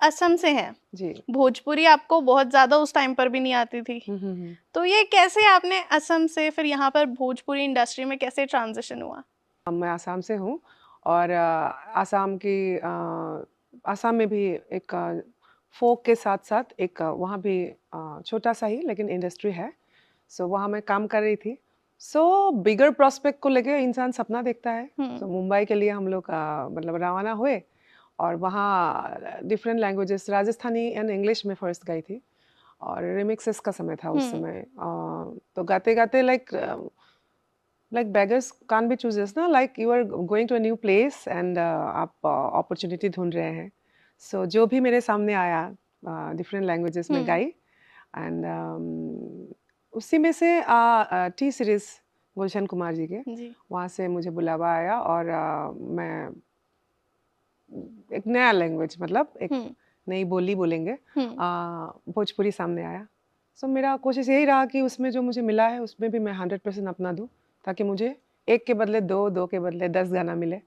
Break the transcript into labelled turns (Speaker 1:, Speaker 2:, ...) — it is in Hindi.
Speaker 1: असम से हैं,
Speaker 2: जी।
Speaker 1: भोजपुरी आपको बहुत ज़्यादा उस टाइम पर भी नहीं आती थी। तो ये कैसे आपने असम से फिर यहाँ पर भोजपुरी इंडस्ट्री में कैसे ट्रांज़िशन हुआ?
Speaker 2: मैं आसाम से हूँ और आसाम में भी एक फ़ोक के साथ-साथ एक वहाँ भी छोटा-सा ही लेकिन इंडस्ट्री है। सो वहाँ मैं काम कर रही थी। सो बिगर प्रॉस्पेक्ट को लेके इंसान सपना देखता है।
Speaker 1: हुँ,
Speaker 2: सो मुंबई के लिए हम लोग मतलब रवाना हुए और वहाँ different languages Rajasthani and English में फर्स्ट गई थी और रिमिक्सेस का समय था उस
Speaker 1: हुँ,
Speaker 2: समय। तो गाते-गाते like beggars can't be choosers ना, like you are going to a new place and आप opportunity ढूंढ रहे हैं। So जो भी मेरे सामने आया different languages में
Speaker 1: हुँ,
Speaker 2: गाई and उसी में से टी सीरीज गुलशन कुमार जी के
Speaker 1: जी,
Speaker 2: वहाँ से मुझे बुलावा आया और मैं एक नया लैंग्वेज मतलब एक
Speaker 1: हुँ,
Speaker 2: नई बोली बोलेंगे
Speaker 1: हुँ,
Speaker 2: भोजपुरी सामने आया। सो मेरा कोशिश यही रहा कि उसमें जो मुझे मिला है उसमें भी मैं 100% अपना दूँ ताकि मुझे एक के बदले दो, दो के बदले 10 गाना मिले।